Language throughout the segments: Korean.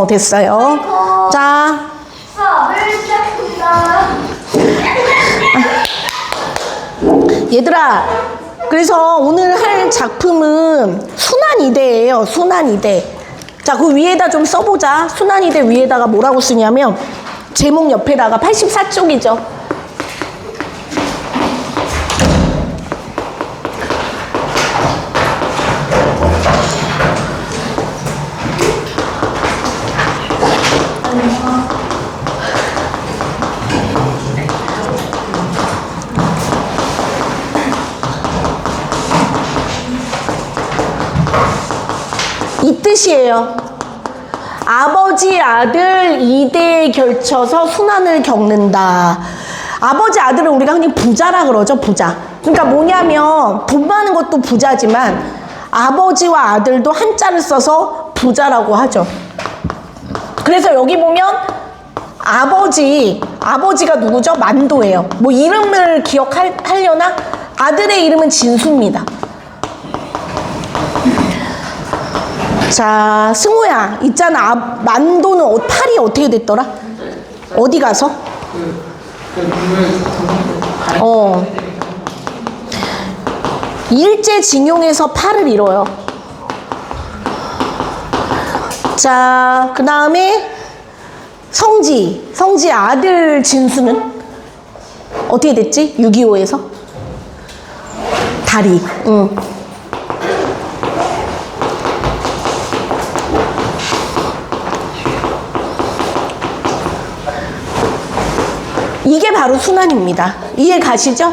됐어요. 자. 얘들아, 그래서 오늘 할 작품은 순환이대예요. 순환이대. 자, 그 위에다 좀 써보자. 순환이대 위에다가 뭐라고 쓰냐면 제목 옆에다가 84쪽이죠. 이 뜻이에요. 아버지 아들 2대에 걸쳐서 순환을 겪는다. 아버지 아들은 우리가 흔히 부자라 그러죠. 부자. 그러니까 뭐냐면 돈 많은 것도 부자지만 아버지와 아들도 한자를 써서 부자라고 하죠. 그래서 여기 보면 아버지가 누구죠? 만도예요. 뭐 이름을 기억하려나? 아들의 이름은 진수입니다. 자, 승우야, 있잖아. 만도는 팔이 어떻게 됐더라? 어디 가서? 일제징용에서 팔을 잃어요. 자, 그 다음에 성지 아들 진수는 어떻게 됐지? 6.25에서? 다리. 이게 바로 순환입니다. 이해 가시죠?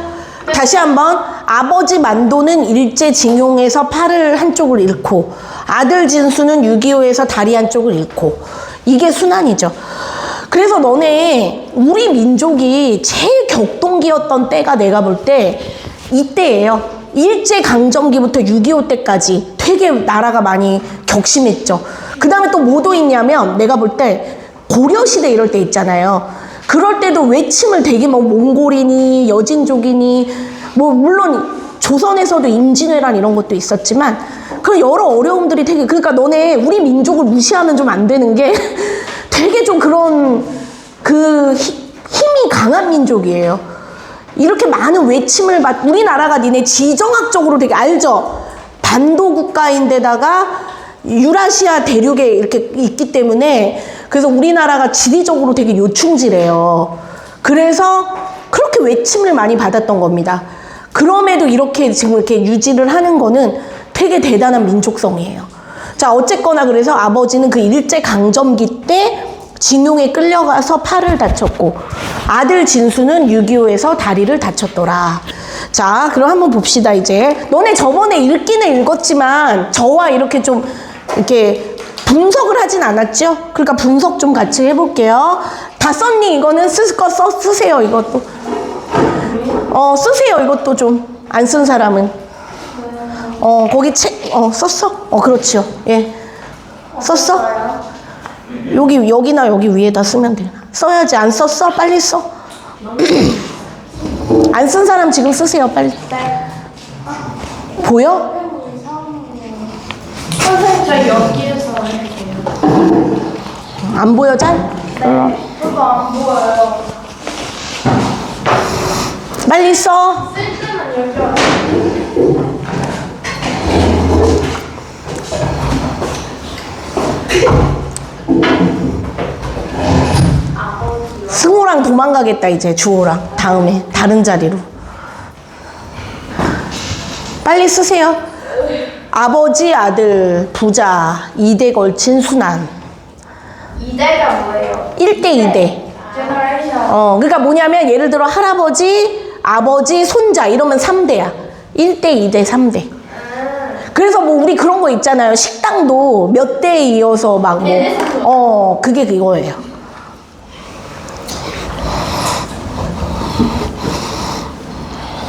다시 한번 아버지 만도는 일제징용에서 팔을 한쪽을 잃고 아들 진수는 6.25에서 다리 한쪽을 잃고 이게 순환이죠. 그래서 너네 우리 민족이 제일 격동기였던 때가 내가 볼 때 이때예요. 일제강점기부터 6.25 때까지 되게 나라가 많이 격심했죠. 그 다음에 또 뭐도 있냐면 내가 볼 때 고려시대 이럴 때 있잖아요. 그럴 때도 외침을 되게 뭐 몽골이니 여진족이니 뭐 물론 조선에서도 임진왜란 이런 것도 있었지만 그런 여러 어려움들이 되게 그러니까 너네 우리 민족을 무시하면 좀 안 되는 게 되게 좀 그런 그 힘이 강한 민족이에요. 이렇게 많은 외침을 우리나라가 니네 지정학적으로 되게 알죠? 반도 국가인데다가 유라시아 대륙에 이렇게 있기 때문에 그래서 우리나라가 지리적으로 되게 요충지래요. 그래서 그렇게 외침을 많이 받았던 겁니다. 그럼에도 이렇게 지금 이렇게 유지를 하는 거는 되게 대단한 민족성이에요. 자, 어쨌거나 그래서 아버지는 그 일제강점기 때 징용에 끌려가서 팔을 다쳤고 아들 진수는 6.25에서 다리를 다쳤더라. 자, 그럼 한번 봅시다. 이제 너네 저번에 읽기는 읽었지만 저와 이렇게 좀 이렇게 분석을 하진 않았죠? 그러니까 분석 좀 같이 해볼게요. 다 썼니? 이거는 쓸 거 쓰세요. 이것도 쓰세요. 이것도 좀 안 쓴 사람은 거기 썼어? 그렇죠. 예, 썼어? 여기나 여기 위에다 쓰면 돼. 써야지. 안 썼어? 빨리 써. 안 쓴 사람 지금 쓰세요. 빨리. 보여? 선생님, 저 여기에서 할게요. 안 보여, 잘? 네. 저도 안 보여요. 빨리 써. 쓸 때는 여기 할게요. 승우랑 도망가겠다 이제 주호랑 다음에 다른 자리로 빨리 쓰세요. 아버지 아들 부자 2대 걸친 순환. 2대가 뭐예요? 1대 2대. 제너레이션. 그러니까 뭐냐면 예를 들어 할아버지 아버지 손자 이러면 3대야. 1대 2대 3대. 그래서 뭐 우리 그런 거 있잖아요. 식당도 몇 대에 이어서 막 뭐 그게 그거예요.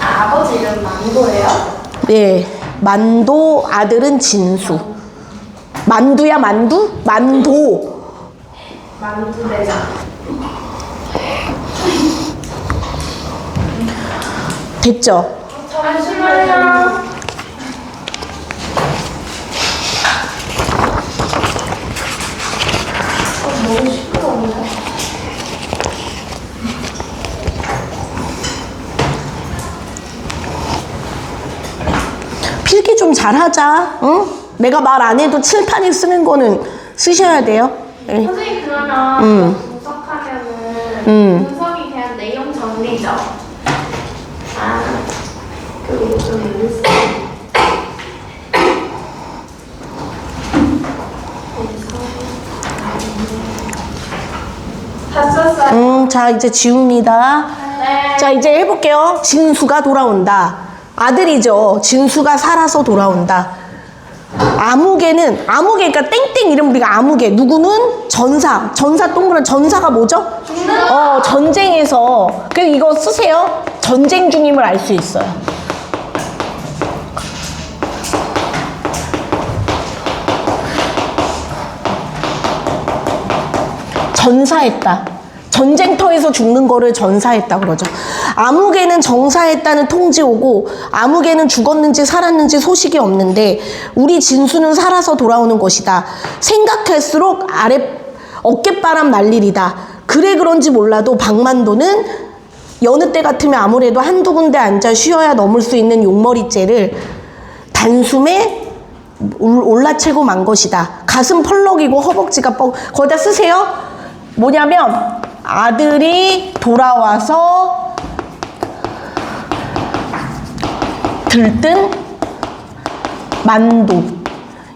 아버지 이름 만도예요? 네, 만도 아들은 진수. 만두야 만두? 만도. 만두대장. 됐죠? 잠시만요. 너무 시끄러운데? 필기 좀 잘하자. 응? 내가 말 안 해도 칠판에 쓰는 거는 쓰셔야 돼요. 예. 선생님 그러면 분석하면은 분석이 그냥 내용 정리죠? 아, 그리고 좀 다 썼어요? 자, 이제 지웁니다. 네. 자, 이제 해볼게요. 진수가 돌아온다. 아들이죠. 진수가 살아서 돌아온다. 아무개는, 그러니까 땡땡 이름 우리가 아무개. 누구는? 전사. 전사 동그란 전사가 뭐죠? 전쟁에서. 그래서 이거 쓰세요. 전쟁 중임을 알 수 있어요. 전사했다. 전쟁터에서 죽는 거를 전사했다 그러죠. 아무개는 정사했다는 통지 오고 아무개는 죽었는지 살았는지 소식이 없는데 우리 진수는 살아서 돌아오는 것이다. 생각할수록 어깨바람 날리리다. 그래 그런지 몰라도 박만도는 여느 때 같으면 아무래도 한두 군데 앉아 쉬어야 넘을 수 있는 용머리째를 단숨에 올라채고 만 것이다. 가슴 펄럭이고 허벅지가 거기다 쓰세요. 뭐냐면 아들이 돌아와서 들뜬 만도.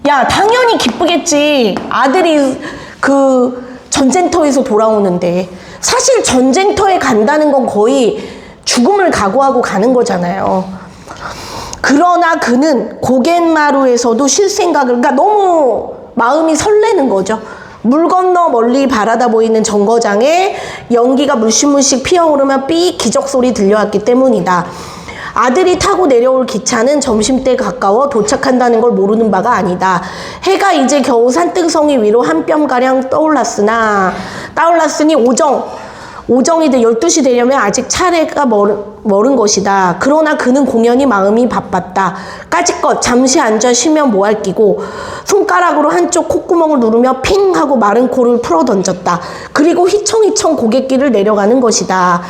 야, 당연히 기쁘겠지. 아들이 그 전쟁터에서 돌아오는데. 사실 전쟁터에 간다는 건 거의 죽음을 각오하고 가는 거잖아요. 그러나 그는 고갯마루에서도 쉴 생각을, 그러니까 너무 마음이 설레는 거죠. 물 건너 멀리 바라다 보이는 정거장에 연기가 물씬물씬 피어오르며 삐 기적소리 들려왔기 때문이다. 아들이 타고 내려올 기차는 점심때 가까워 도착한다는 걸 모르는 바가 아니다. 해가 이제 겨우 산등성이 위로 한 뼘가량 떠올랐으니 오정이 돼 12시 되려면 아직 차례가 멀은 것이다. 그러나 그는 공연히 마음이 바빴다. 까짓것 잠시 앉아 쉬면 뭐할 끼고 손가락으로 한쪽 콧구멍을 누르며 핑 하고 마른 코를 풀어 던졌다. 그리고 휘청휘청 고갯길을 내려가는 것이다.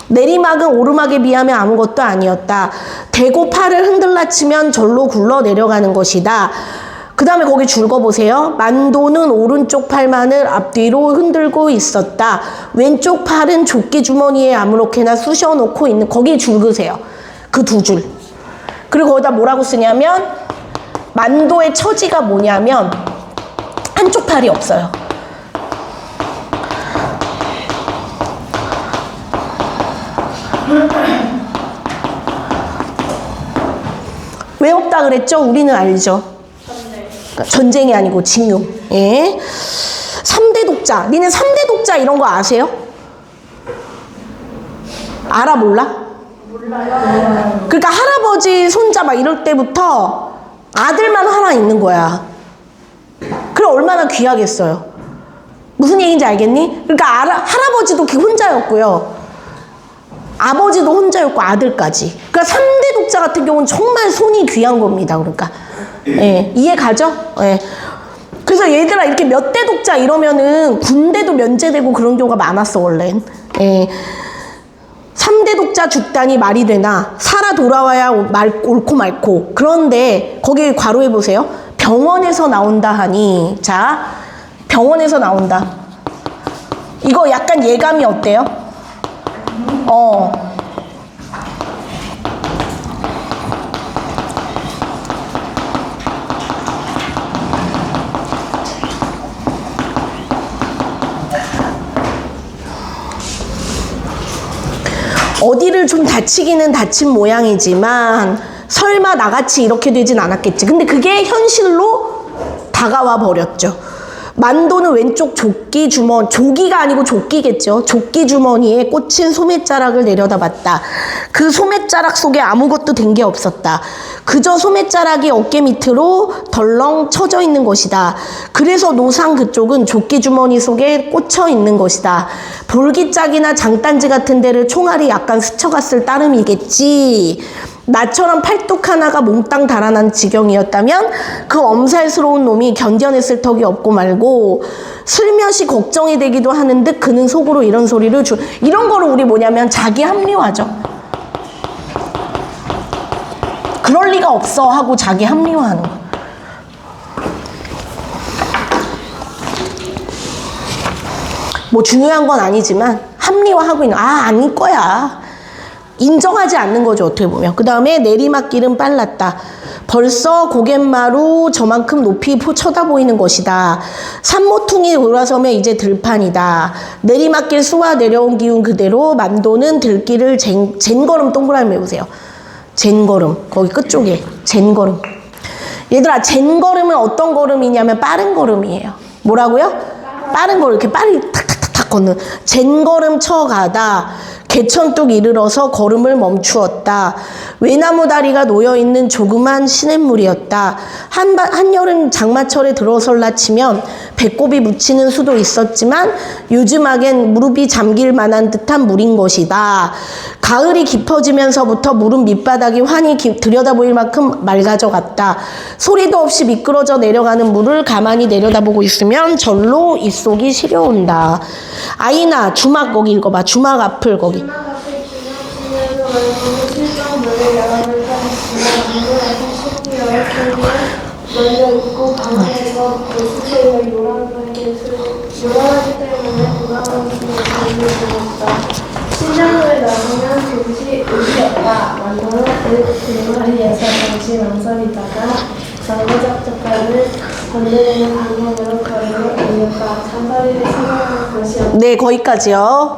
내리막은 오르막에 비하면 아무것도 아니었다. 대고 팔을 흔들라치면 절로 굴러 내려가는 것이다. 그 다음에 거기 줄 거 보세요. 만도는 오른쪽 팔만을 앞뒤로 흔들고 있었다. 왼쪽 팔은 조끼 주머니에 아무렇게나 쑤셔놓고 있는, 거기 줄 그세요. 그 두 줄. 그리고 거기다 뭐라고 쓰냐면 만도의 처지가 뭐냐면 한쪽 팔이 없어요. 왜 없다 그랬죠? 우리는 알죠. 전쟁이 아니고 징용. 예. 3대 독자. 니네 3대 독자 이런 거 아세요? 알아 몰라? 몰라요. 그러니까 할아버지 손자 막 이럴 때부터 아들만 하나 있는 거야. 그럼 얼마나 귀하겠어요. 무슨 얘기인지 알겠니? 그러니까 할아버지도 혼자였고요. 아버지도 혼자였고 아들까지. 그러니까 3대 독자 같은 경우는 정말 손이 귀한 겁니다. 그러니까 예, 이해 가죠? 예. 그래서 얘들아 이렇게 몇 대 독자 이러면은 군대도 면제되고 그런 경우가 많았어 원래는. 예. 3대 독자 죽다니 말이 되나. 살아 돌아와야 옳고 말고. 그런데 거기 괄호해 보세요. 병원에서 나온다 하니. 자, 병원에서 나온다. 이거 약간 예감이 어때요? 어디를 좀 다치기는 다친 모양이지만 설마 나같이 이렇게 되진 않았겠지. 근데 그게 현실로 다가와 버렸죠. 만도는 왼쪽 조기가 아니고 조끼겠죠. 조끼 주머니에 꽂힌 소매자락을 내려다봤다. 그 소매자락 속에 아무것도 된 게 없었다. 그저 소매자락이 어깨 밑으로 덜렁 쳐져 있는 것이다. 그래서 노상 그쪽은 조끼 주머니 속에 꽂혀 있는 것이다. 볼기짝이나 장단지 같은 데를 총알이 약간 스쳐갔을 따름이겠지. 나처럼 팔뚝 하나가 몽땅 달아난 지경이었다면 그 엄살스러운 놈이 견뎌냈을 턱이 없고 말고 슬며시 걱정이 되기도 하는 듯 그는 속으로 이런 소리를 이런 거를 우리 뭐냐면 자기 합리화죠. 그럴 리가 없어 하고 자기 합리화하는 거. 뭐 중요한 건 아니지만 합리화하고 있는 아닐 거야. 인정하지 않는 거죠, 어떻게 보면. 그 다음에 내리막길은 빨랐다. 벌써 고갯마루 저만큼 높이 쳐다보이는 것이다. 산모퉁이 돌아서면 이제 들판이다. 내리막길 쏘아 내려온 기운 그대로 만도는 들길을 젠걸음 동그라미 외우세요. 젠걸음. 거기 끝쪽에 젠걸음. 얘들아, 젠걸음은 어떤 걸음이냐면 빠른 걸음이에요. 뭐라고요? 빠른 걸음. 이렇게 빨리 탁탁탁탁 걷는. 젠걸음 쳐가다 개천뚝 이르러서 걸음을 멈추었다. 외나무 다리가 놓여있는 조그만 시냇물이었다. 한여름 장마철에 들어설라 치면 배꼽이 묻히는 수도 있었지만 요즘하겐 무릎이 잠길 만한 듯한 물인 것이다. 가을이 깊어지면서부터 물은 밑바닥이 환히 들여다보일 만큼 맑아져 갔다. 소리도 없이 미끄러져 내려가는 물을 가만히 내려다보고 있으면 절로 입속이 시려온다. 아이나 주막 거기 읽어봐. 주막 앞을 거기. 주막 앞에 주막지면서 말고 실정 물을 야간을 타니까 문물에서 속이 열려 있고 방에서 수세에 요란하기 때문에 돌아가는 길을 보았다. 신장로에 나오면 잠시 의기였다. 만도는 그 대마리에서 잠시 망설이다가 장거작작가는 반대되는 방향으로 걸음을 올렸다. 사다리를 생각한 것이었다. 네, 거기까지요.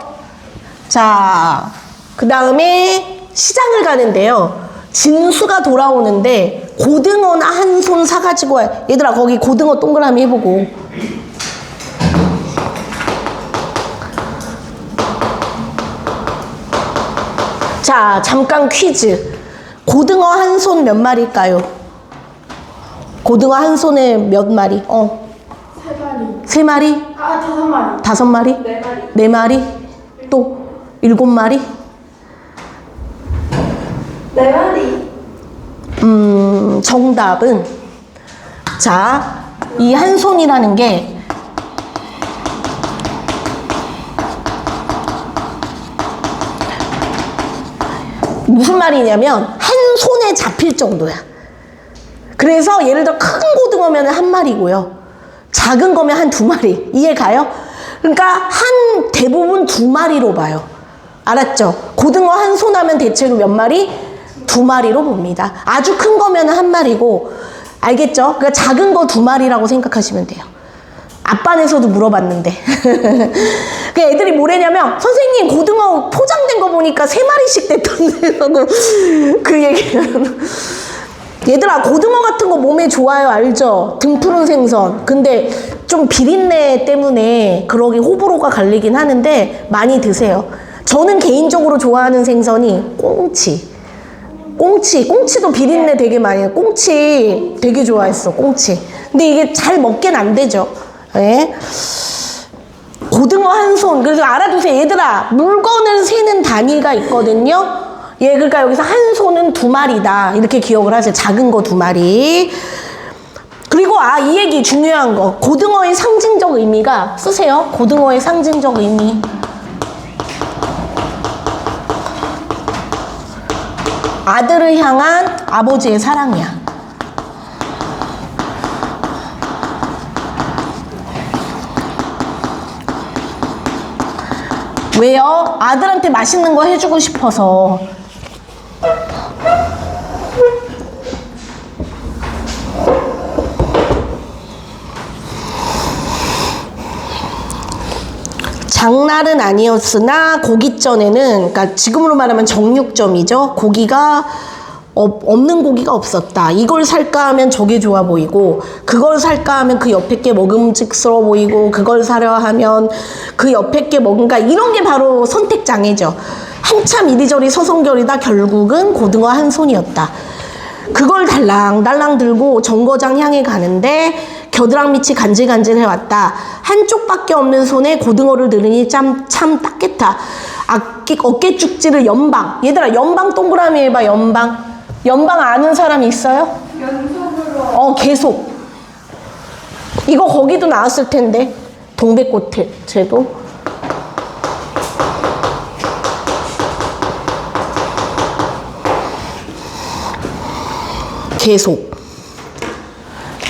자, 그 다음에 시장을 가는데요. 진수가 돌아오는데 고등어나 한 손 사가지고 와요. 얘들아, 거기 고등어 동그라미 해보고. 자, 잠깐 퀴즈. 고등어 한 손 몇 마리일까요? 고등어 한 손에 몇 마리? 3마리. 3마리? 5마리. 5마리? 4마리. 4마리? 또 7마리? 4마리. 정답은 자, 이 한 손이라는 게 무슨 말이냐면 한 손에 잡힐 정도야. 그래서 예를 들어 큰 고등어면 한 마리고요. 작은 거면 한 2마리. 이해 가요? 그러니까 한 대부분 2마리로 봐요. 알았죠? 고등어 한 손 하면 대체로 몇 마리? 2마리로 봅니다. 아주 큰 거면 한 마리고, 알겠죠? 그러니까 작은 거 2마리라고 생각하시면 돼요. 앞반에서도 물어봤는데. 그 애들이 뭐래냐면, 선생님 고등어 포장된 거 보니까 3마리씩 됐던데 하고 그 얘기는. 얘들아, 고등어 같은 거 몸에 좋아요, 알죠? 등푸른 생선. 근데 좀 비린내 때문에 그러기 호불호가 갈리긴 하는데 많이 드세요. 저는 개인적으로 좋아하는 생선이 꽁치. 꽁치도 비린내 되게 많이 해요. 꽁치 되게 좋아했어, 꽁치. 근데 이게 잘 먹긴 안 되죠. 네. 고등어 한 손. 그래서 알아두세요. 얘들아, 물건을 세는 단위가 있거든요. 예, 그러니까 여기서 한 손은 2마리다. 이렇게 기억을 하세요. 작은 거 2마리. 그리고 이 얘기 중요한 거. 고등어의 상징적 의미가 쓰세요. 고등어의 상징적 의미. 아들을 향한 아버지의 사랑이야. 왜요? 아들한테 맛있는 거 해주고 싶어서. 장날은 아니었으나 고깃전에는, 그러니까 지금으로 말하면 정육점이죠. 고기가 없는 고기가 없었다. 이걸 살까 하면 저게 좋아 보이고, 그걸 살까 하면 그 옆에 게 먹음직스러워 보이고, 그걸 사려 하면 그 옆에 게 뭔가, 이런 게 바로 선택장애죠. 한참 이리저리 서성거리다 결국은 고등어 한 손이었다. 그걸 달랑달랑 들고 정거장 향해 가는데 겨드랑 밑이 간질간질 해왔다. 한쪽밖에 없는 손에 고등어를 들으니 참 딱겠다. 어깨 쭉지를 연방. 얘들아, 연방 동그라미 해봐. 연방. 연방 아는 사람 있어요? 연속으로. 계속. 이거 거기도 나왔을 텐데. 동백꽃제도. 계속.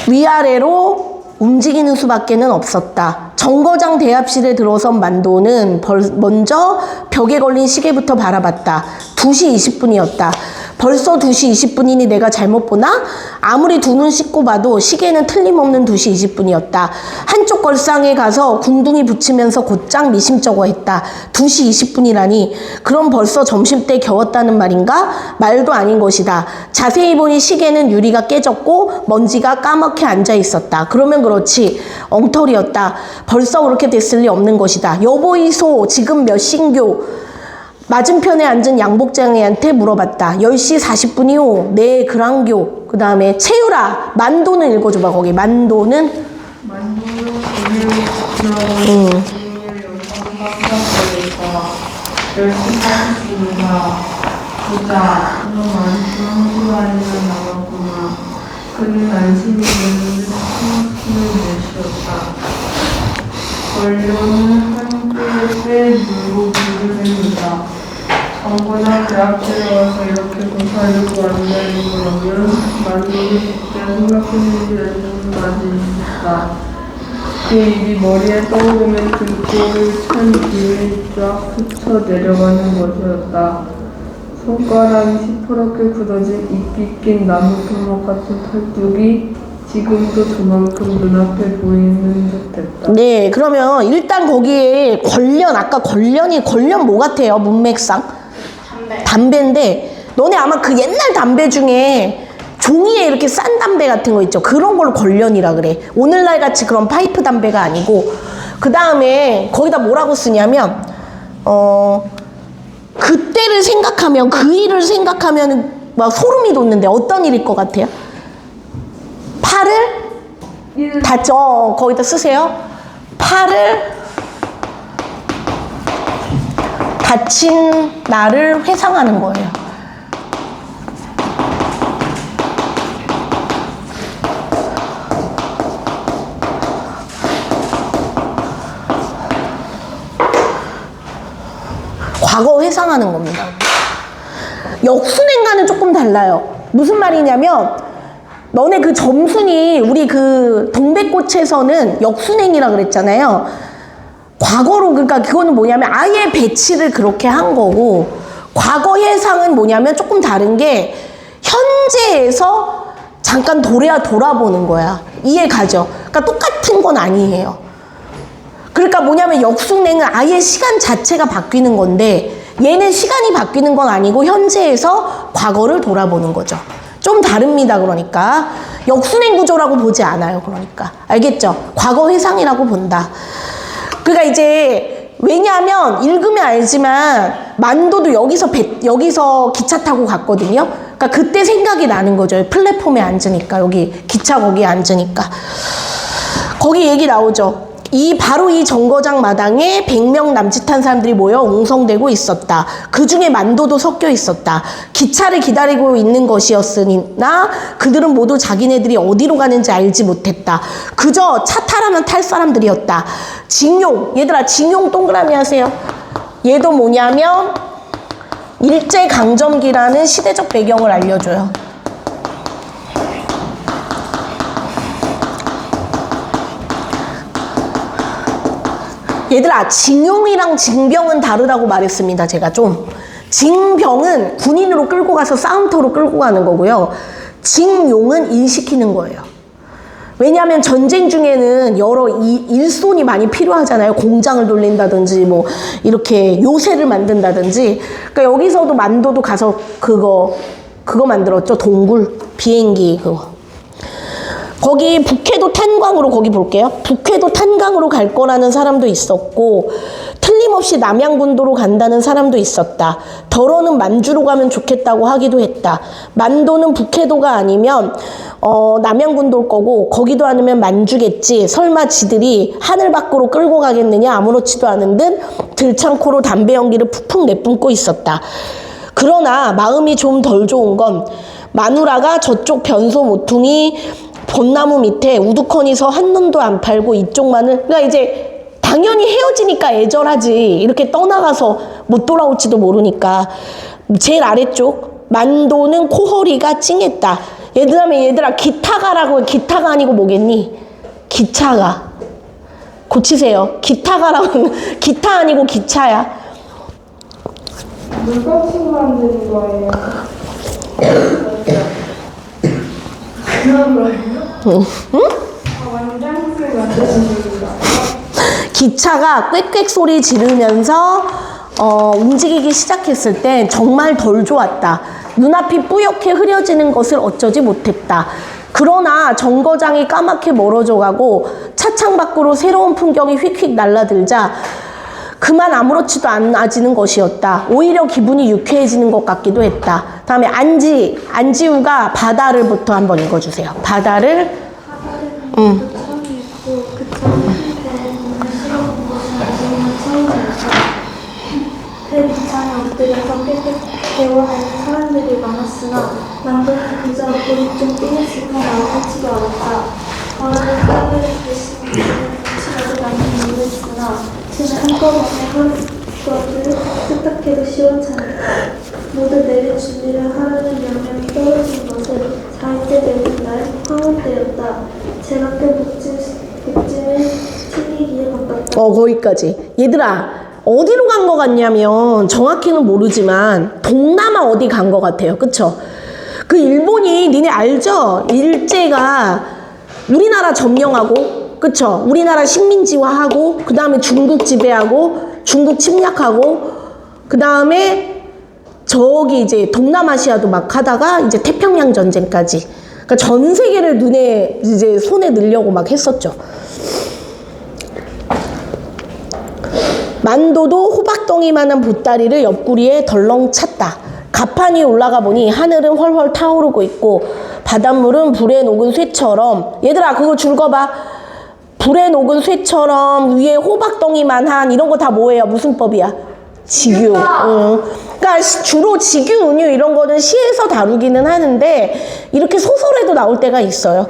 위아래로 움직이는 수밖에는 없었다. 정거장 대합실에 들어선 만도는 먼저 벽에 걸린 시계부터 바라봤다. 2시 20분이었다. 벌써 2시 20분이니 내가 잘못 보나? 아무리 두 눈 씻고 봐도 시계는 틀림없는 2시 20분이었다. 한쪽 걸상에 가서 궁둥이 붙이면서 곧장 미심쩍어 했다. 2시 20분이라니 그럼 벌써 점심때 겨웠다는 말인가? 말도 아닌 것이다. 자세히 보니 시계는 유리가 깨졌고 먼지가 까맣게 앉아 있었다. 그러면 그렇지 엉터리였다. 벌써 그렇게 됐을 리 없는 것이다. 여보이소 지금 몇 신교? 맞은편에 앉은 양복장이한테 물어봤다. 10시 40분이요. 네, 그랑교. 그 다음에 채유라. 만도는 읽어줘봐. 거기 만도는? 만도는 오늘 영상방송에서 10시 40분이다. 보자. 그럼 안심 1시간이나 남았구나. 그는 안심이 되는데 숨을 내쉬었다. 원료는 함께 누르고 부르됩니다. 정거장 대학교에 와서 이렇게 고사하려고 왔다는 거라면 만도는 그때 생각했는지 알고는 아직 있었다. 그 일이 머리에 떠오르면 등골을 찬 뒤에 쫙 스쳐 내려가는 것이었다. 손가락이 시퍼렇게 굳어진 이끼 낀 나무 표목 같은 팔뚝이 지금도 저만큼 눈앞에 보이는 듯했다. 네, 그러면 일단 거기에 아까 관련 뭐 같아요? 문맥상? 담배인데, 너네 아마 그 옛날 담배 중에 종이에 이렇게 싼 담배 같은 거 있죠? 그런 걸 관련이라 그래. 오늘날 같이 그런 파이프 담배가 아니고, 그 다음에 거기다 뭐라고 쓰냐면, 그때를 생각하면, 그 일을 생각하면 막 소름이 돋는데 어떤 일일 것 같아요? 팔을 다쳐. 거기다 쓰세요. 팔을 다친 나를 회상하는 거예요. 과거 회상하는 겁니다. 역순행과는 조금 달라요. 무슨 말이냐면 너네 그 점순이 우리 그 동백꽃에서는 역순행이라 그랬잖아요. 과거로 그러니까 그거는 뭐냐면 아예 배치를 그렇게 한 거고 과거 해상은 뭐냐면 조금 다른 게 현재에서 잠깐 돌아보는 거야. 이해 가죠? 그러니까 똑같은 건 아니에요. 그러니까 뭐냐면 역순행은 아예 시간 자체가 바뀌는 건데 얘는 시간이 바뀌는 건 아니고 현재에서 과거를 돌아보는 거죠. 좀 다릅니다. 그러니까 역순행 구조라고 보지 않아요. 그러니까 알겠죠? 과거 회상이라고 본다. 그러니까 이제 왜냐하면 읽으면 알지만 만도도 여기서 기차 타고 갔거든요. 그러니까 그때 생각이 나는 거죠. 플랫폼에 앉으니까 여기 기차 거기에 앉으니까 거기 얘기 나오죠. 바로 이 정거장 마당에 100명 남짓한 사람들이 모여 웅성대고 있었다. 그 중에 만도도 섞여 있었다. 기차를 기다리고 있는 것이었으나 그들은 모두 자기네들이 어디로 가는지 알지 못했다. 그저 차 타라면 탈 사람들이었다. 징용, 얘들아 징용 동그라미 하세요. 얘도 뭐냐면 일제강점기라는 시대적 배경을 알려줘요. 얘들아 징용이랑 징병은 다르다고 말했습니다. 제가 좀 징병은 군인으로 끌고 가서 싸움터로 끌고 가는 거고요. 징용은 일시키는 거예요. 왜냐하면 전쟁 중에는 여러 일손이 많이 필요하잖아요. 공장을 돌린다든지 뭐 이렇게 요새를 만든다든지. 그러니까 여기서도 만도도 가서 그거 만들었죠. 동굴 비행기 그거. 거기 북해도 탄광으로 거기 볼게요. 북해도 탄광으로 갈 거라는 사람도 있었고 틀림없이 남양군도로 간다는 사람도 있었다. 더러는 만주로 가면 좋겠다고 하기도 했다. 만도는 북해도가 아니면 남양군도일 거고 거기도 아니면 만주겠지. 설마 지들이 하늘 밖으로 끌고 가겠느냐. 아무렇지도 않은 듯 들창코로 담배 연기를 푹푹 내뿜고 있었다. 그러나 마음이 좀 덜 좋은 건 마누라가 저쪽 변소 모퉁이 벚나무 밑에 우두커니서 한눈도 안 팔고 이쪽만을, 그러니까 이제 당연히 헤어지니까 애절하지. 이렇게 떠나가서 못 돌아올지도 모르니까. 제일 아래쪽 만도는 코허리가 찡했다. 얘들아 기타가라고. 기타가 아니고 뭐겠니? 기차가. 고치세요. 기타가라고. 기타 아니고 기차야. 물감식 만드는 거예요. 그런 거예요? 응? 완장술 만드는 겁니다. 기차가 꽥꽥 소리 지르면서 움직이기 시작했을 때 정말 덜 좋았다. 눈앞이 뿌옇게 흐려지는 것을 어쩌지 못했다. 그러나 정거장이 까맣게 멀어져 가고 차창 밖으로 새로운 풍경이 휙휙 날아들자 그만 아무렇지도 않아지는 것이었다. 오히려 기분이 유쾌해지는 것 같기도 했다. 다음에 안지우가 바다를부터 한번 읽어주세요. 바다를 처음이 있고 그 처음에 싫어하는 것이 나중에는 처음이었다. 배 밑창에 엎드려서 깨끗 대화하는 사람들이 많았으나 남들은 그저 고립 좀 삐냈을 뿐이라고 하지도 않았다. 바람을 따르는 대신 치라도 나는 모르겠으나 지는 한꺼번에 하루도 뜻밖에도 시원찮았다. 모두 내릴 준비를 하라는 명령이 떨어진 것은 4일째 되는 날 황혼 때였다. 제가 꽤 복짐을 챙기기에 바빴다. 거기까지. 얘들아 어디로 간 것 같냐면 정확히는 모르지만 동남아 어디 간 것 같아요. 그쵸? 그 일본이 니네 알죠? 일제가 우리나라 점령하고 그쵸? 우리나라 식민지화하고 그 다음에 중국 지배하고 중국 침략하고 그 다음에 저기 이제 동남아시아도 막 하다가 이제 태평양 전쟁까지. 그러니까 전 세계를 눈에 이제 손에 넣으려고 막 했었죠. 만도도 호박덩이만한 보따리를 옆구리에 덜렁 찼다. 가판 위에 올라가 보니 하늘은 훨훨 타오르고 있고 바닷물은 불에 녹은 쇠처럼, 얘들아 그거 줄거봐. 불에 녹은 쇠처럼 위에 호박덩이만한 이런 거 다 뭐예요? 무슨 법이야? 직유. 응. 그러니까 주로 직유, 은유 이런 거는 시에서 다루기는 하는데 이렇게 소설에도 나올 때가 있어요.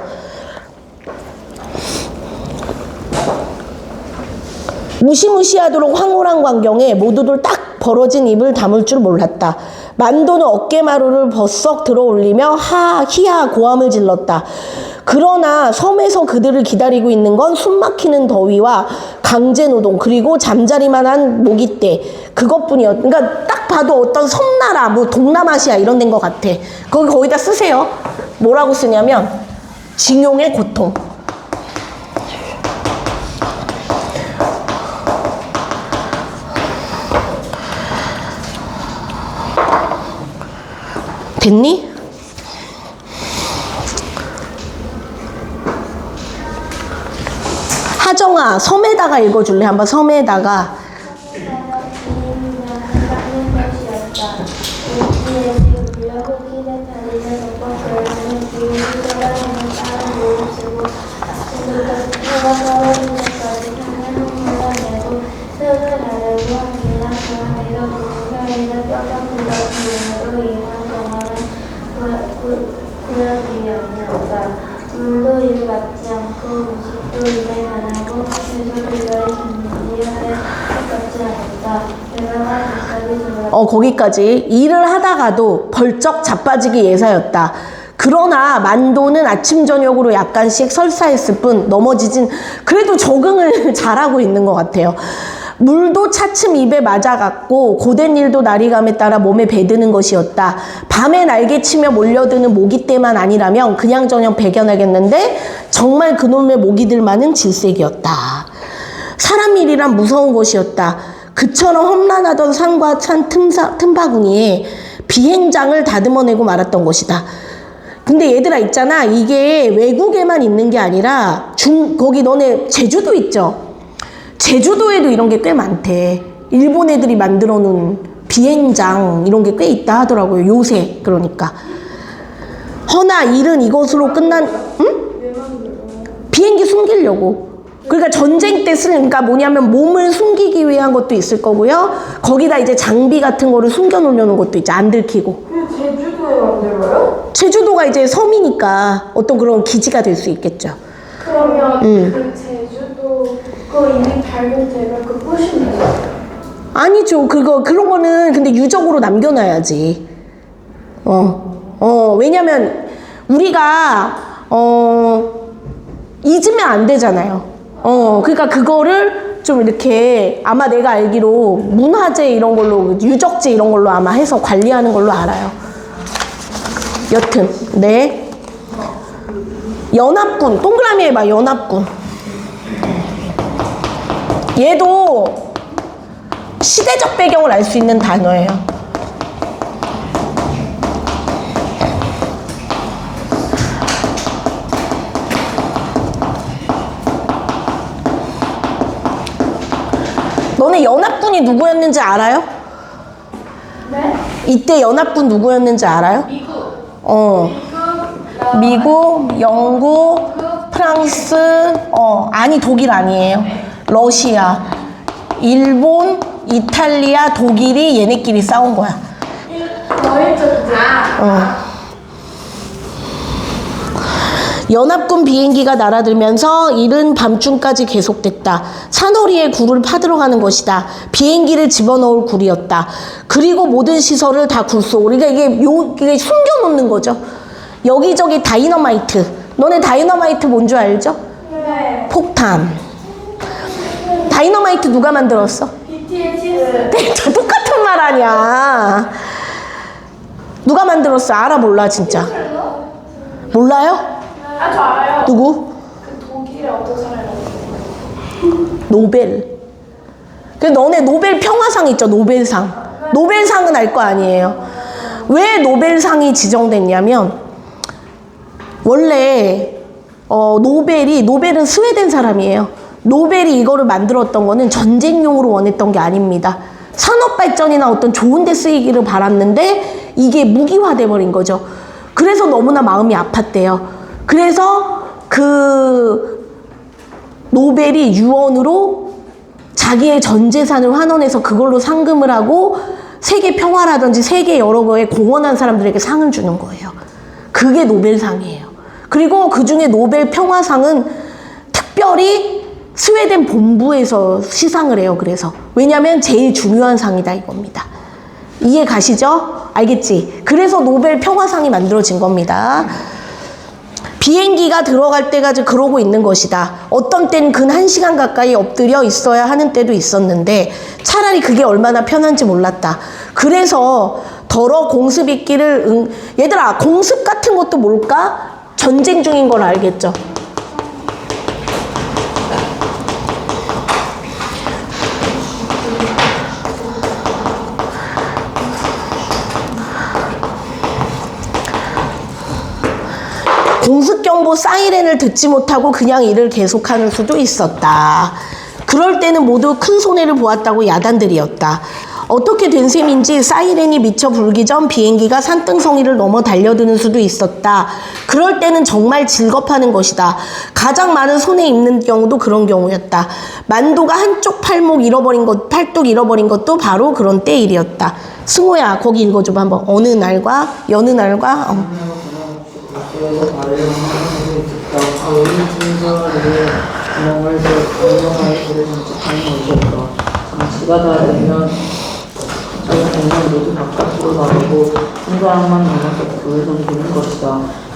무시무시하도록 황홀한 광경에 모두들 딱 벌어진 입을 다물 줄 몰랐다. 만도는 어깨마루를 버썩 들어올리며 히야 고함을 질렀다. 그러나 섬에서 그들을 기다리고 있는 건 숨막히는 더위와 강제노동 그리고 잠자리만 한 모기떼 그것뿐이었. 그러니까 딱 봐도 어떤 섬나라 뭐 동남아시아 이런 데인 것 같아. 거기다 쓰세요. 뭐라고 쓰냐면 징용의 고통. 됐니? 하정아, 섬에다가 읽어줄래? 한번 섬에다가. 물도 이를 맞지 않고 음식도 입에 안 하고 해서도 이를 준비하에 똑같지 않았다. 내가 끝까지 졸았다. 거기까지. 일을 하다가도 벌쩍 자빠지기 예사였다. 그러나 만도는 아침 저녁으로 약간씩 설사했을 뿐 넘어지진 그래도 적응을 잘하고 있는 것 같아요. 물도 차츰 입에 맞아갔고 고된 일도 날이감에 따라 몸에 배드는 것이었다. 밤에 날개치며 몰려드는 모기떼만 아니라면 그냥저냥 배겨나겠는데 정말 그놈의 모기들만은 질색이었다. 사람 일이란 무서운 것이었다. 그처럼 험난하던 산과 산 틈바구니에 비행장을 다듬어내고 말았던 것이다. 근데 얘들아 있잖아, 이게 외국에만 있는 게 아니라 거기 너네 제주도 있죠? 제주도에도 이런 게 꽤 많대. 일본 애들이 만들어 놓은 비행장 이런 게 꽤 있다 하더라고요. 요새. 그러니까 허나 일은 이것으로 응? 비행기 숨기려고. 그러니까 전쟁 때 쓰는, 그러니까 뭐냐면 몸을 숨기기 위한 것도 있을 거고요. 거기다 이제 장비 같은 거를 숨겨 놓으려는 것도 있죠. 안 들키고. 그 제주도에 만들어요? 제주도가 이제 섬이니까 어떤 그런 기지가 될 수 있겠죠. 그러면 그 제주도 그 이미 발견되면 그 부시면 돼요? 아니죠. 그런 거는 근데 유적으로 남겨놔야지. 왜냐면 우리가, 잊으면 안 되잖아요. 그러니까 그거를 좀 이렇게 아마 내가 알기로 문화재 이런 걸로, 유적지 이런 걸로 아마 해서 관리하는 걸로 알아요. 여튼, 네. 연합군, 동그라미 해봐, 연합군. 얘도 시대적 배경을 알 수 있는 단어예요. 너네 연합군이 누구였는지 알아요? 네? 이때 연합군 누구였는지 알아요? 미국, 영국, 프랑스, 아니 독일 아니에요. 러시아, 일본, 이탈리아, 독일이 얘네끼리 싸운 거야. 연합군 비행기가 날아들면서 이른 밤중까지 계속됐다. 산허리에 굴을 파들어 가는 것이다. 비행기를 집어넣을 굴이었다. 그리고 모든 시설을 다 굴 속. 그러니까 이게 숨겨놓는 거죠. 여기저기 다이너마이트. 너네 다이너마이트 뭔 줄 알죠? 네. 폭탄. 다이너마이트 누가 만들었어? BTS. 다 똑같은 말 아니야. 누가 만들었어? 알아 몰라 진짜? 몰라요? 저 알아요. 누구? 그 독일의 어떤 사람이 노벨. 그 너네 노벨 평화상 있죠? 노벨상. 노벨상은 알 거 아니에요. 왜 노벨상이 지정됐냐면 원래 노벨은 스웨덴 사람이에요. 노벨이 이거를 만들었던 거는 전쟁용으로 원했던 게 아닙니다. 산업 발전이나 어떤 좋은 데 쓰이기를 바랐는데 이게 무기화돼 버린 거죠. 그래서 너무나 마음이 아팠대요. 그래서 그 노벨이 유언으로 자기의 전 재산을 환원해서 그걸로 상금을 하고 세계 평화라든지 세계 여러 거에 공헌한 사람들에게 상을 주는 거예요. 그게 노벨상이에요. 그리고 그중에 노벨 평화상은 특별히 스웨덴 본부에서 시상을 해요. 그래서 왜냐하면 제일 중요한 상이다 이겁니다. 이해 가시죠? 알겠지? 그래서 노벨 평화상이 만들어진 겁니다. 비행기가 들어갈 때까지 그러고 있는 것이다. 어떤 때는 근 1시간 가까이 엎드려 있어야 하는 때도 있었는데 차라리 그게 얼마나 편한지 몰랐다. 그래서 더러 공습 있기를 얘들아 공습 같은 것도 뭘까? 전쟁 중인 걸 알겠죠? 공습경보 사이렌을 듣지 못하고 그냥 일을 계속하는 수도 있었다. 그럴 때는 모두 큰 손해를 보았다고 야단들이었다. 어떻게 된 셈인지 사이렌이 미쳐 불기 전 비행기가 산등성이를 넘어 달려드는 수도 있었다. 그럴 때는 정말 질겁하는 것이다. 가장 많은 손해 입는 경우도 그런 경우였다. 만도가 한쪽 팔뚝 잃어버린 것도 바로 그런 때 일이었다. 승호야 거기 읽어줘봐 한번. 어느 날과 여느 날과 그래서 발을 하고 있었다. 오늘 순서를 구멍을 공정하게 불을 장착하는 것이었다. 장치가 다 되면 저는 모두 바깥으로 나가고 한 사람만 남아서 불을 던지는 것이다.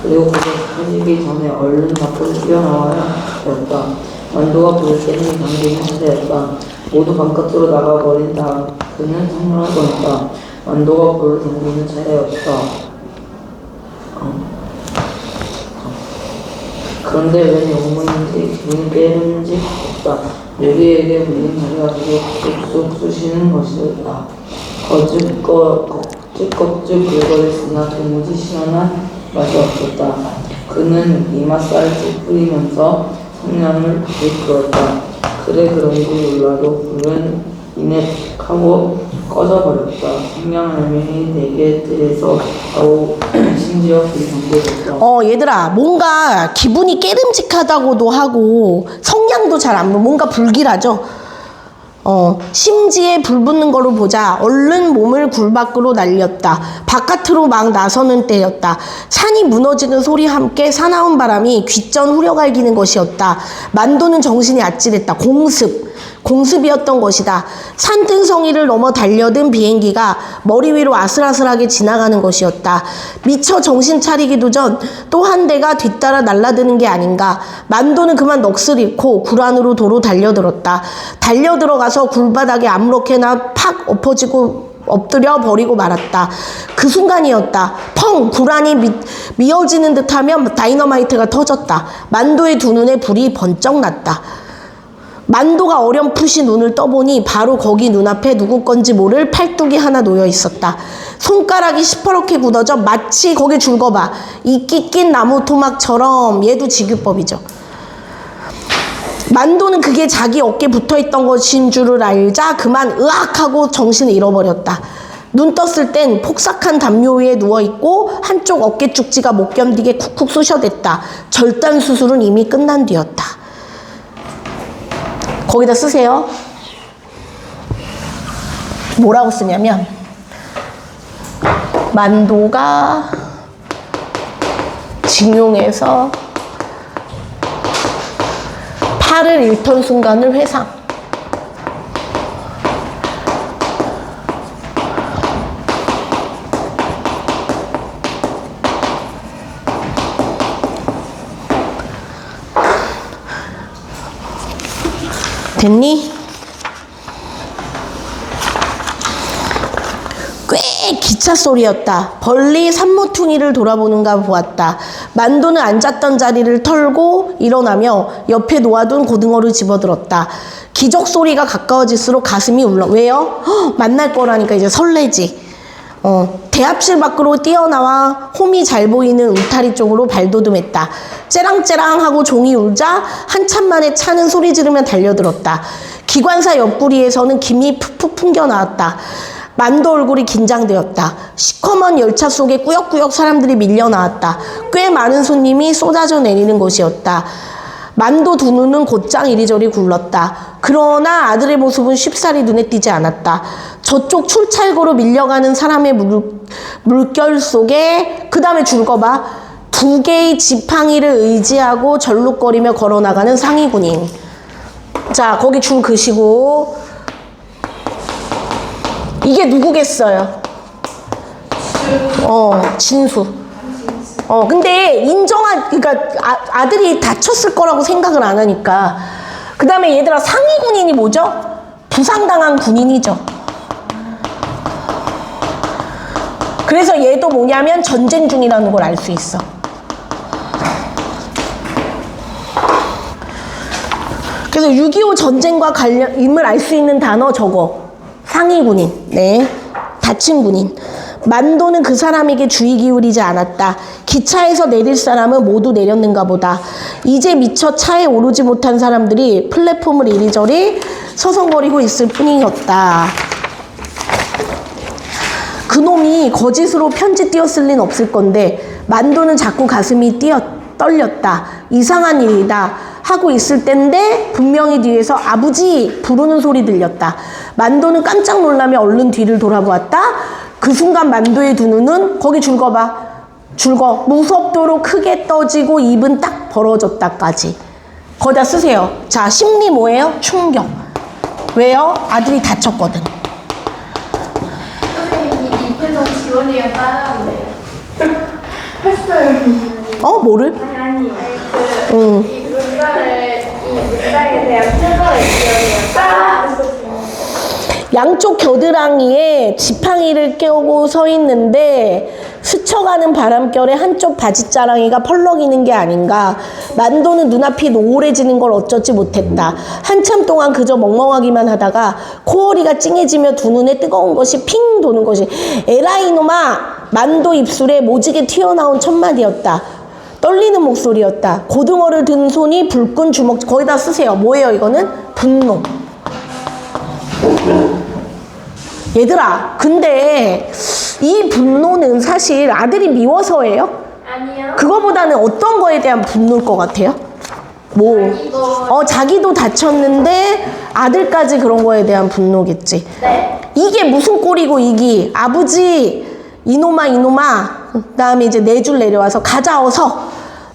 그리고 그것이 켜지기 전에 얼른 밖으로 뛰어나와야 되었다. 만도가 불을 깨는 당기는 차례였다. 모두 바깥으로 나가버린 다음 그는 성명을 꺼냈다. 만도가 불을 던지는 차례였다. 그런데 왜 영문인지 기분이 깨는지 없다. 우리에게 물린 자리가 쑥쑥 쑤시는 것이었다. 거ጭ겁ጭ 긁어댔으나 도무지 시원한 맛이 없었다. 그는 이맛살 찌푸리면서 성냥을 부풀었다. 그래 그런지 몰라도 불은 이내 하고 꺼져버렸다. 성냥알맹이 4개들에서 심지어 불이 잠겨졌다. 얘들아 뭔가 기분이 깨름직하다고도 하고 성냥도 잘 안 뭔가 불길하죠. 심지에 불 붙는 거로 보자. 얼른 몸을 굴 밖으로 날렸다. 바깥으로 막 나서는 때였다. 산이 무너지는 소리와 함께 사나운 바람이 귓전 후려갈기는 것이었다. 만도는 정신이 아찔했다. 공습이었던 것이다. 산등성이를 넘어 달려든 비행기가 머리 위로 아슬아슬하게 지나가는 것이었다. 미처 정신 차리기도 전 또 한 대가 뒤따라 날아드는 게 아닌가. 만도는 그만 넋을 잃고 굴 안으로 도로 달려들었다. 달려들어가서 굴바닥에 아무렇게나 팍 엎드려 버리고 말았다. 그 순간이었다. 펑! 굴 안이 미어지는 듯하며 다이너마이트가 터졌다. 만도의 두 눈에 불이 번쩍 났다. 만도가 어렴풋이 눈을 떠보니 바로 거기 눈앞에 누구 건지 모를 팔뚝이 하나 놓여 있었다. 손가락이 시퍼렇게 굳어져 마치 거기 줄거봐. 이끼 낀 나무 토막처럼. 얘도 직유법이죠. 만도는 그게 자기 어깨에 붙어있던 것인 줄을 알자 그만 으악하고 정신을 잃어버렸다. 눈 떴을 땐 폭삭한 담요 위에 누워있고 한쪽 어깨 축지가 못 견디게 쿡쿡 쑤셔댔다. 절단 수술은 이미 끝난 뒤였다. 거기다 쓰세요. 뭐라고 쓰냐면 만도가 징용에서 팔을 잃던 순간을 회상. 됐니? 꽤 기차 소리였다. 벌리 산모퉁이를 돌아보는가 보았다. 만도는 앉았던 자리를 털고 일어나며 옆에 놓아둔 고등어를 집어들었다. 기적 소리가 가까워질수록 가슴이 울렁. 왜요? 만날 거라니까 이제 설레지. 대합실 밖으로 뛰어나와 홈이 잘 보이는 울타리 쪽으로 발돋움했다. 째랑째랑하고 종이 울자 한참 만에 차는 소리 지르며 달려들었다. 기관사 옆구리에서는 김이 푹푹 풍겨 나왔다. 만도 얼굴이 긴장되었다. 시커먼 열차 속에 꾸역꾸역 사람들이 밀려 나왔다. 꽤 많은 손님이 쏟아져 내리는 것이었다. 만도 두 눈은 곧장 이리저리 굴렀다. 그러나 아들의 모습은 쉽사리 눈에 띄지 않았다. 저쪽 출찰고로 밀려가는 사람의 물결 속에 그 다음에 줄거봐. 두 개의 지팡이를 의지하고 절룩거리며 걸어나가는 상위군인. 자, 거기 줄 그시고. 이게 누구겠어요? 진수. 근데 그러니까 아들이 다쳤을 거라고 생각을 안 하니까. 그 다음에 얘들아, 상위 군인이 뭐죠? 부상당한 군인이죠. 그래서 얘도 뭐냐면 전쟁 중이라는 걸 알 수 있어. 그래서 6.25 전쟁과 관련임을 알 수 있는 단어 저거. 상위 군인. 네. 다친 군인. 만도는 그 사람에게 주의 기울이지 않았다. 기차에서 내릴 사람은 모두 내렸는가 보다. 이제 미처 차에 오르지 못한 사람들이 플랫폼을 이리저리 서성거리고 있을 뿐이었다. 그놈이 거짓으로 편지 띄었을 리는 없을 건데 만도는 자꾸 가슴이 떨렸다. 이상한 일이다 하고 있을 땐데 분명히 뒤에서 아버지 부르는 소리 들렸다. 만도는 깜짝 놀라며 얼른 뒤를 돌아보았다. 그 순간 만도의 두 눈은 거기 줄거봐. 무섭도록 크게 떠지고 입은 딱 벌어졌다까지. 거기다 쓰세요. 자, 심리 뭐예요? 충격. 왜요? 아들이 다쳤거든. 선생님이 입에서 지원이가 따라한대요. 했어요. 뭐를? 아니. 이 문장에 대한 표현을 지원이가 따라했었어요. 양쪽 겨드랑이에 지팡이를 껴고 서 있는데 스쳐가는 바람결에 한쪽 바지자랑이가 펄럭이는 게 아닌가. 만도는 눈앞이 노을해지는 걸 어쩌지 못했다. 한참 동안 그저 멍멍하기만 하다가 코어리가 찡해지며 두 눈에 뜨거운 것이 핑 도는 것이 에라이 놈아. 만도 입술에 모지게 튀어나온 첫마디였다. 떨리는 목소리였다. 고등어를 든 손이 불끈 주먹. 거기다 쓰세요. 뭐예요 이거는? 분노. 얘들아, 근데 이 분노는 사실 아들이 미워서예요? 아니요. 그거보다는 어떤 거에 대한 분노일 것 같아요? 뭐, 자기도 다쳤는데 아들까지 그런 거에 대한 분노겠지. 네. 이게 무슨 꼴이고, 이게. 아버지, 이놈아. 그 다음에 이제 4줄 내려와서 가자, 어서.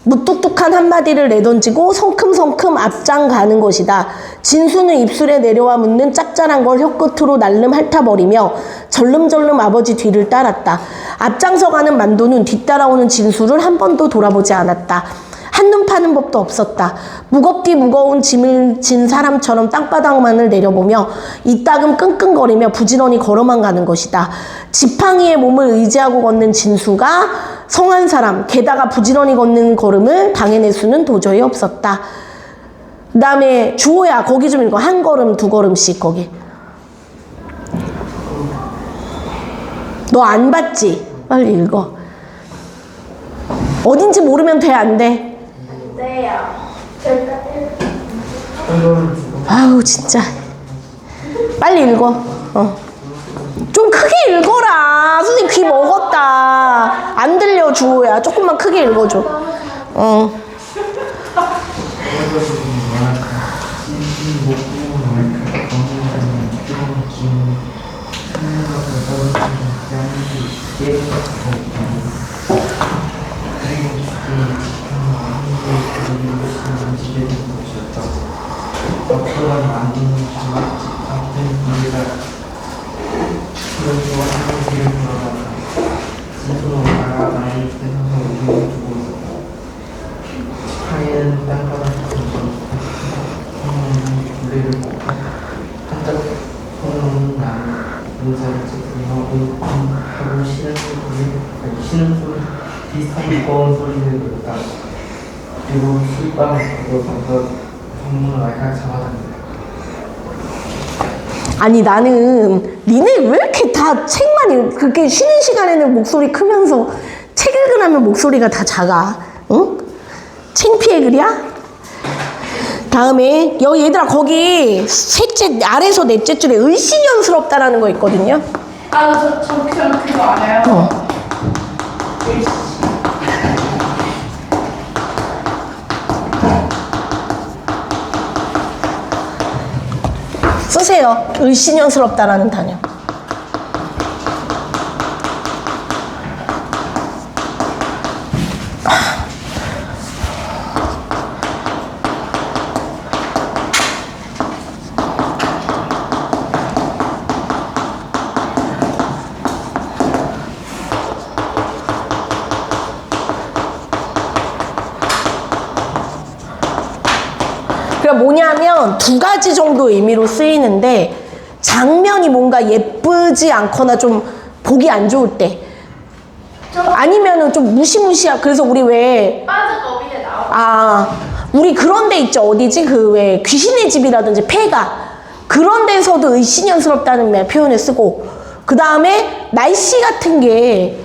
무뚝뚝한 한마디를 내던지고 성큼성큼 앞장 가는 것이다. 진수는 입술에 내려와 묻는 짭짤한 걸 혀끝으로 날름 핥아버리며 절름절름 아버지 뒤를 따랐다. 앞장서 가는 만도는 뒤따라오는 진수를 한 번도 돌아보지 않았다. 한눈 파는 법도 없었다. 무겁디 무거운 짐을 진 사람처럼 땅바닥만을 내려보며 이따금 끙끙거리며 부지런히 걸어만 가는 것이다. 지팡이의 몸을 의지하고 걷는 진수가 성한 사람, 게다가 부지런히 걷는 걸음을 당해낼 수는 도저히 없었다. 그 다음에 주호야, 거기 좀 읽어. 한 걸음, 두 걸음씩 거기. 너 안 봤지? 빨리 읽어. 어딘지 모르면 돼, 안 돼? 네요. 제가 아우 진짜 빨리 읽어. 좀 크게 읽어라. 선생님 귀 먹었다. 안 들려 주호야. 조금만 크게 읽어줘. 비슷한 무거운 소리를 들었다. 그리고 술빵을 가서 성문을 알까 잡아당겼다. 아니 나는 니네 왜 이렇게 다 책만 그렇게 쉬는 시간에는 목소리 크면서 책 읽으라면 목소리가 다 작아. 응? 창피해 그랴? 다음에 여기 얘들아 거기 셋째 아래서 넷째 줄에 을씨년스럽다라는 거 있거든요. 저 그거 알아요. 쓰세요. 을씨년스럽다라는 단어. 그러니까 뭐냐면 두 가지 정도 의미로 쓰이는데 장면이 뭔가 예쁘지 않거나 좀 보기 안 좋을 때 아니면은 좀 무시무시한 그래서 우리 왜 빠진 거미에 나와. 우리 그런 데 있죠. 어디지? 그 왜 귀신의 집이라든지 폐가 그런 데서도 을씨년스럽다는 표현을 쓰고 그 다음에 날씨 같은 게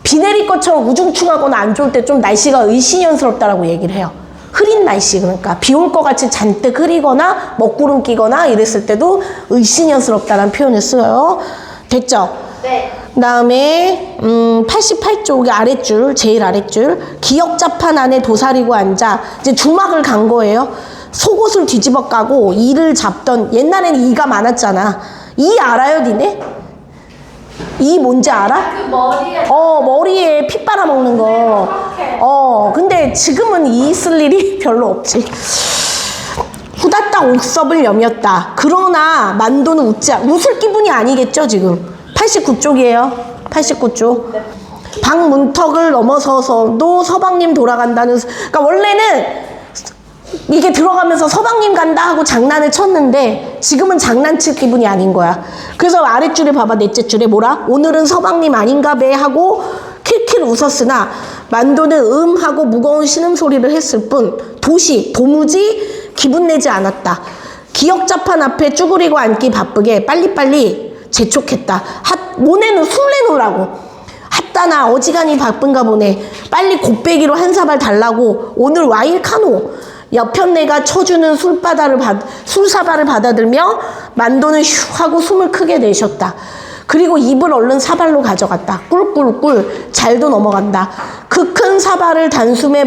비 내릴 것처럼 우중충하거나 안 좋을 때 좀 날씨가 을씨년스럽다라고 얘기를 해요. 흐린 날씨 그러니까 비 올 것 같이 잔뜩 흐리거나 먹구름 끼거나 이랬을 때도 을씨년스럽다라는 표현을 써요. 됐죠? 네. 그 다음에 88쪽의 아랫줄 제일 아랫줄 기역자판 안에 도사리고 앉아 이제 주막을 간 거예요. 속옷을 뒤집어 까고 이를 잡던 옛날에는 이가 많았잖아. 이 알아요 니네? 이 뭔지 알아? 그 머리에 머리에 피 빨아먹는 거. 근데 지금은 이 쓸 일이 별로 없지. 후다닥 옥섭을 여몄다. 그러나 만도는 웃을 기분이 아니겠죠 지금. 89쪽이에요. 89쪽. 방 문턱을 넘어서서도 서방님 돌아간다는. 그러니까 원래는 이게 들어가면서 서방님 간다 하고 장난을 쳤는데 지금은 장난칠 기분이 아닌 거야. 그래서 아랫줄에 봐봐. 넷째 줄에 뭐라? 오늘은 서방님 아닌가 배 하고 킬킬 웃었으나 만도는 하고 무거운 신음소리를 했을 뿐 도무지 기분 내지 않았다. 기역자판 앞에 쭈그리고 앉기 바쁘게 빨리빨리 재촉했다. 모네는 술 내놓으라고. 핫다나 어지간히 바쁜가 보네. 빨리 곱빼기로 한 사발 달라고. 오늘 와인 카노. 옆편네가 쳐주는 술사발을 받아들며 만도는 휴 하고 숨을 크게 내쉬었다. 그리고 입을 얼른 사발로 가져갔다. 꿀꿀꿀 잘도 넘어간다. 그 큰 사발을 단숨에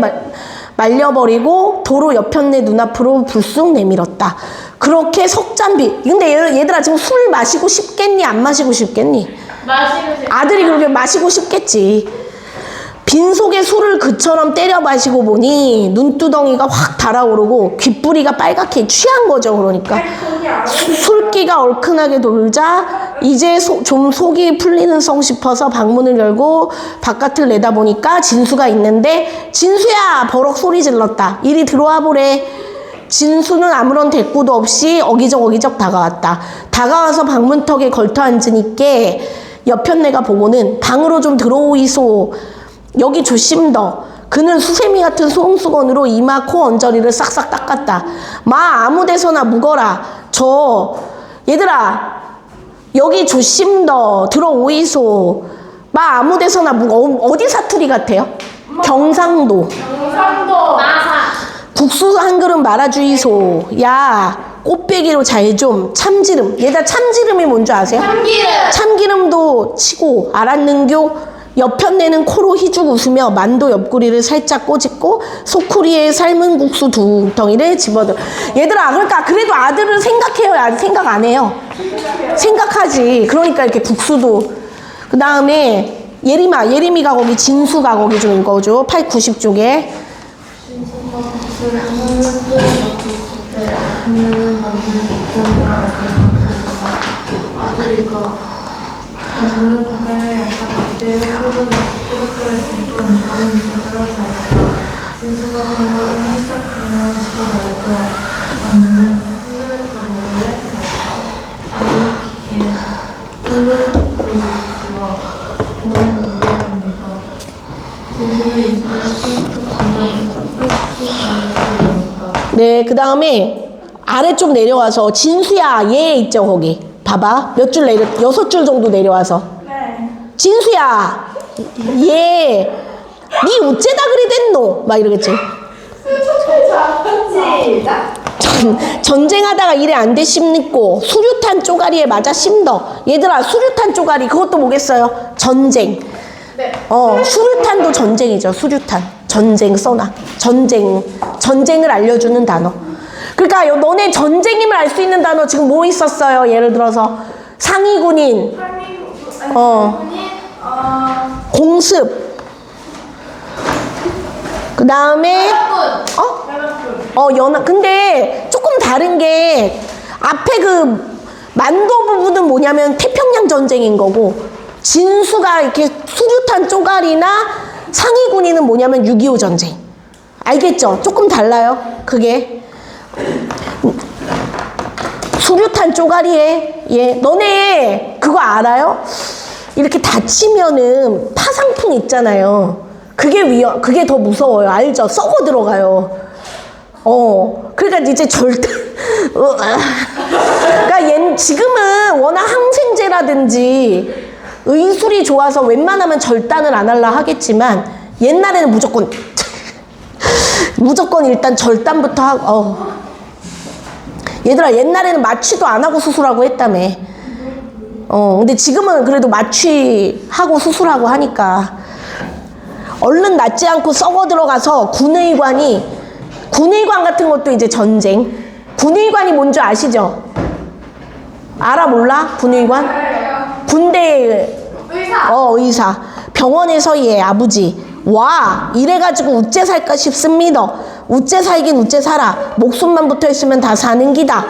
말려버리고 도로 옆편내 눈앞으로 불쑥 내밀었다. 그렇게 석잔비. 근데 얘들아 지금 술 마시고 싶겠니? 안 마시고 싶겠니? 마시고 싶어. 아들이 그렇게 마시고 싶겠지. 빈속에 술을 그처럼 때려 마시고 보니 눈두덩이가 확 달아오르고 귓부리가 빨갛게 취한 거죠. 그러니까 술기가 얼큰하게 돌자 이제 좀 속이 풀리는 성 싶어서 방문을 열고 바깥을 내다보니까 진수가 있는데 진수야! 버럭 소리 질렀다. 이리 들어와 보래. 진수는 아무런 대꾸도 없이 어기적 다가왔다. 다가와서 방문턱에 걸터 앉으니께 옆편내가 보고는 방으로 좀 들어오이소. 여기 조심 더. 그는 수세미 같은 소홍수건으로 이마 코 언저리를 싹싹 닦았다. 마 아무데서나 묵어라. 얘들아 여기 조심 더 들어오이소. 마 아무데서나 묵어. 어디 사투리 같아요? 경상도. 마사. 국수 한 그릇 말아주이소. 야 꽃배기로 잘 좀. 참기름. 얘들아 참기름이 뭔지 아세요? 참기름도 치고 알았는교. 옆편내는 코로 희죽 웃으며 만도 옆구리를 살짝 꼬집고 소쿠리에 삶은 국수 두 덩이를 집어들. 얘들아 그러니까 그래도 아들을 생각해요? 생각 안 해요? 생각하지. 그러니까 이렇게 국수도. 그 다음에 예림이가 거기 진수가 거기 좀 읽어줘. 8, 90쪽에. 네, 그 다음에 아래쪽 내려와서 진수야 얘 있죠 거기 봐봐 몇 줄 6줄 정도 내려와서 진수야 얘 니 어째다 그리 됐노? 막 이러겠지. 전쟁하다가 일에 안 돼 심고 수류탄 쪼가리에 맞아 심더. 얘들아 수류탄 쪼가리 그것도 뭐겠어요? 전쟁. 수류탄도 전쟁이죠. 수류탄 전쟁 써놔. 전쟁을 알려주는 단어. 그러니까 너네 전쟁임을 알 수 있는 단어 지금 뭐 있었어요? 예를 들어서 상위군인 공습. 그 다음에 연합. 근데 조금 다른 게 앞에 그 만도 부분은 뭐냐면 태평양 전쟁인 거고 진수가 이렇게 수류탄 쪼가리나 상위군인은 뭐냐면 6.25 전쟁. 알겠죠? 조금 달라요. 그게 수류탄 쪼가리에 너네 그거 알아요? 이렇게 다치면은 파상풍 있잖아요. 그게 더 무서워요. 알죠? 썩어 들어가요. 그러니까 이제 절대 그러니까 지금은 워낙 항생제라든지 의술이 좋아서 웬만하면 절단을 안 하려 하겠지만 옛날에는 무조건 일단 절단부터 하고 얘들아 옛날에는 마취도 안 하고 수술하고 했다며. 근데 지금은 그래도 마취하고 수술하고 하니까 얼른 낫지 않고 썩어 들어가서 군의관 같은 것도 이제 전쟁. 군의관이 뭔지 아시죠? 알아 몰라? 군의관? 군대 의사. 병원에서 얘 아버지 와 이래가지고 우째 살까 싶습니다. 우째 살긴 우째 살아. 목숨만 붙어있으면 다 사는 기다.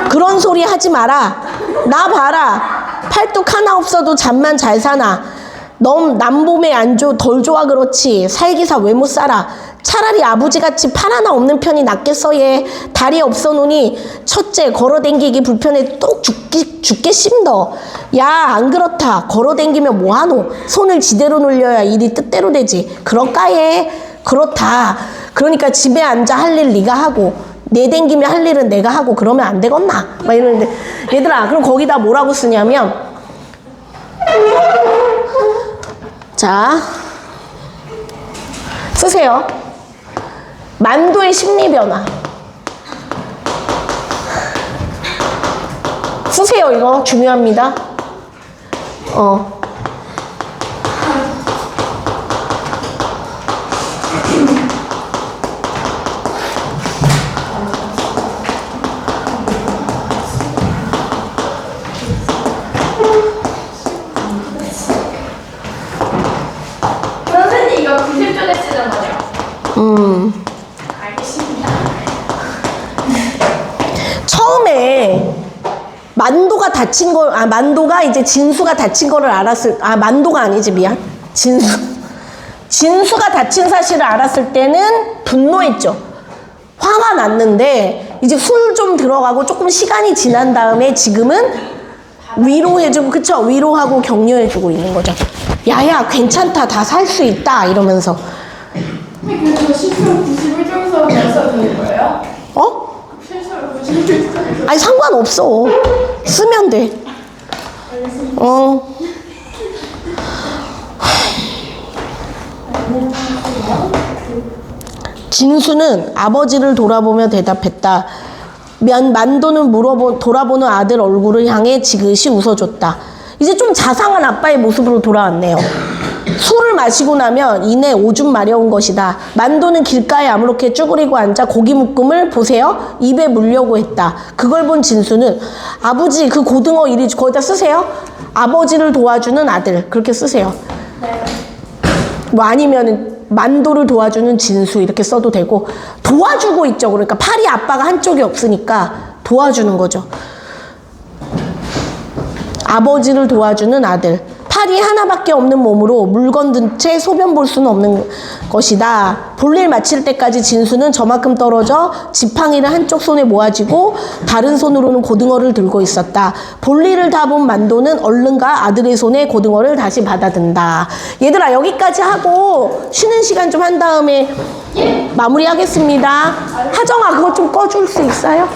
그런 소리 하지 마라. 나 봐라. 팔뚝 하나 없어도 잠만 잘 사나. 넌 남봄에 덜 좋아 그렇지. 살기사 왜 못 살아. 차라리 아버지같이 팔 하나 없는 편이 낫겠어 얘. 다리 없어 놓으니 첫째 걸어댕기기 불편해 똑 죽게 심더. 야 안 그렇다. 걸어댕기면 뭐하노. 손을 지대로 놀려야 일이 뜻대로 되지. 그럴까 얘. 그렇다. 그러니까 집에 앉아 할 일 네가 하고 내댕기면 할 일은 내가 하고 그러면 안 되겠나? 막 이러는데 얘들아 그럼 거기다 뭐라고 쓰냐면 자 쓰세요. 만도의 심리변화 쓰세요. 이거 중요합니다. 처음에 만도가 다친 걸, 만도가 이제 진수가 다친 거를 만도가 아니지, 미안. 진수가 다친 사실을 알았을 때는 분노했죠. 화가 났는데, 이제 술 좀 들어가고 조금 시간이 지난 다음에 지금은 위로해주고, 그쵸? 위로하고 격려해주고 있는 거죠. 야야, 괜찮다. 다 살 수 있다. 이러면서. 그래서 실수로 91점에서 몇 써도 되는 거예요? 어? 실수로 91점에서 아니, 상관없어. 쓰면 돼. 진수는 아버지를 돌아보며 대답했다. 만도는 돌아보는 아들 얼굴을 향해 지그시 웃어줬다. 이제 좀 자상한 아빠의 모습으로 돌아왔네요. 술을 마시고 나면 이내 오줌 마려운 것이다. 만도는 길가에 아무렇게 쭈그리고 앉아 고기 묶음을 보세요. 입에 물려고 했다. 그걸 본 진수는 아버지 그 고등어 이리 거기다 쓰세요. 아버지를 도와주는 아들 그렇게 쓰세요. 뭐 아니면 만도를 도와주는 진수 이렇게 써도 되고 도와주고 있죠. 그러니까 팔이 아빠가 한쪽이 없으니까 도와주는 거죠. 아버지를 도와주는 아들. 팔이 하나밖에 없는 몸으로 물건 든 채 소변 볼 수는 없는 것이다. 볼일 마칠 때까지 진수는 저만큼 떨어져 지팡이를 한쪽 손에 모아쥐고 다른 손으로는 고등어를 들고 있었다. 볼일을 다 본 만도는 얼른가 아들의 손에 고등어를 다시 받아든다. 얘들아 여기까지 하고 쉬는 시간 좀 한 다음에 마무리하겠습니다. 하정아 그거 좀 꺼줄 수 있어요?